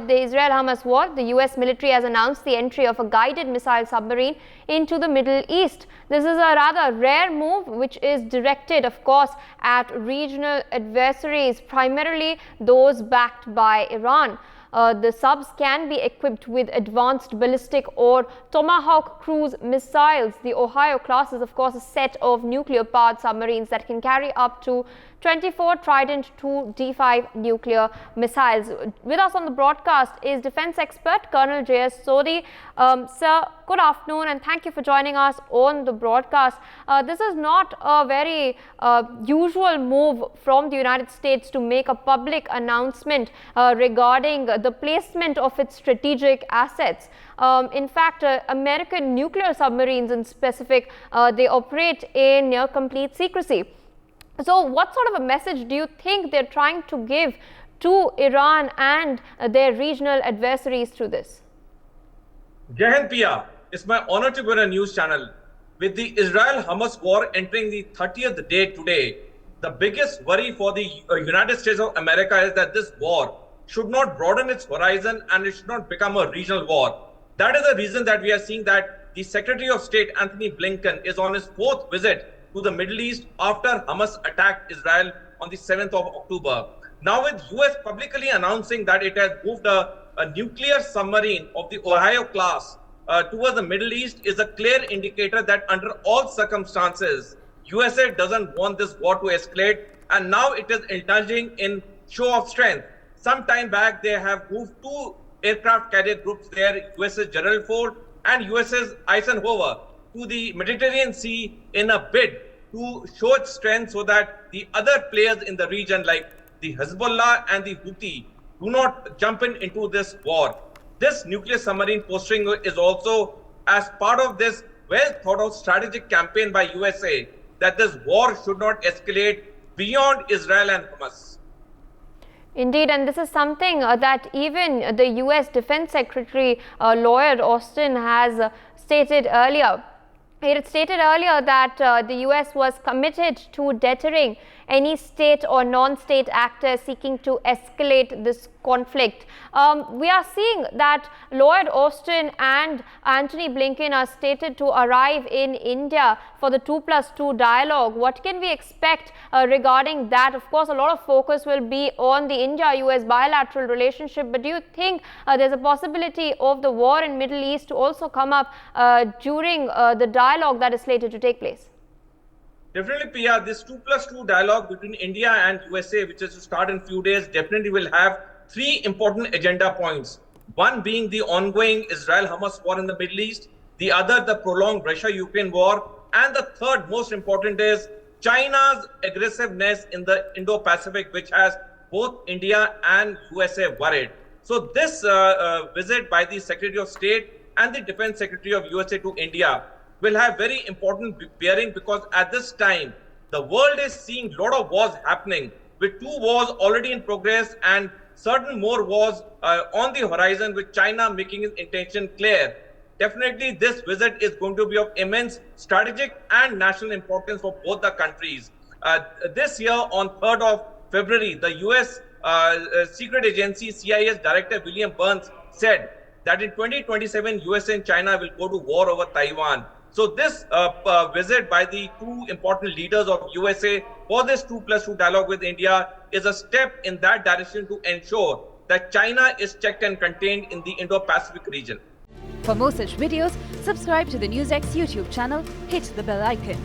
with the Israel-Hamas war, the US military has announced the entry of a guided missile submarine into the Middle East. This is a rather rare move which is directed, of course, at regional adversaries, primarily those backed by Iran. The subs can be equipped with advanced ballistic or Tomahawk cruise missiles. The Ohio class is, of course, a set of nuclear-powered submarines that can carry up to 24 Trident II D5 nuclear missiles. With us on the broadcast is defense expert Colonel J.S. Sodhi. Sir, good afternoon and thank you for joining us on the broadcast. This is not a very usual move from the United States to make a public announcement regarding the placement of its strategic assets. In fact, American nuclear submarines in specific, they operate in near complete secrecy. So what sort of a message do you think they're trying to give to Iran and their regional adversaries through this? Jai Hind, Pia. It's my honor to be on a news channel. With the Israel-Hamas war entering the 30th day today, the biggest worry for the United States of America is that this war should not broaden its horizon and it should not become a regional war. That is the reason that we are seeing that the Secretary of State, Antony Blinken, is on his 4th visit to the Middle East after Hamas attacked Israel on the 7th of October. Now with US publicly announcing that it has moved a nuclear submarine of the Ohio class towards the Middle East is a clear indicator that under all circumstances, USA doesn't want this war to escalate, and now it is indulging in show of strength. Some time back, they have moved 2 aircraft carrier groups there, USS Gerald Ford and USS Eisenhower, to the Mediterranean Sea in a bid to show its strength so that the other players in the region like the Hezbollah and the Houthi do not jump into this war. This nuclear submarine posting is also as part of this well thought out strategic campaign by USA that this war should not escalate beyond Israel and Hamas. Indeed, and this is something that even the US Defense Secretary Lloyd Austin has stated earlier. He had stated earlier that the US was committed to deterring any state or non-state actor seeking to escalate this conflict. We are seeing that Lloyd Austin and Antony Blinken are stated to arrive in India for the 2+2 dialogue. What can we expect regarding that? Of course, a lot of focus will be on the India-US bilateral relationship, but do you think there's a possibility of the war in Middle East to also come up during the dialogue that is slated to take place? Definitely, Pia, this 2+2 dialogue between India and USA, which is to start in few days, definitely will have 3 important agenda points. One being the ongoing Israel-Hamas war in the Middle East, the other the prolonged Russia-Ukraine war, and the third most important is China's aggressiveness in the Indo-Pacific, which has both India and USA worried. So this visit by the Secretary of State and the Defense Secretary of USA to India will have very important bearing because at this time, the world is seeing a lot of wars happening with 2 wars already in progress and certain more wars on the horizon with China making its intention clear. Definitely this visit is going to be of immense strategic and national importance for both the countries. This year on 3rd of February, the US secret agency CIS Director William Burns said that in 2027, USA and China will go to war over Taiwan. So this visit by the 2 important leaders of USA for this 2+2 dialogue with India is a step in that direction to ensure that China is checked and contained in the Indo-Pacific region. For more such videos, subscribe to the NewsX YouTube channel, hit the bell icon.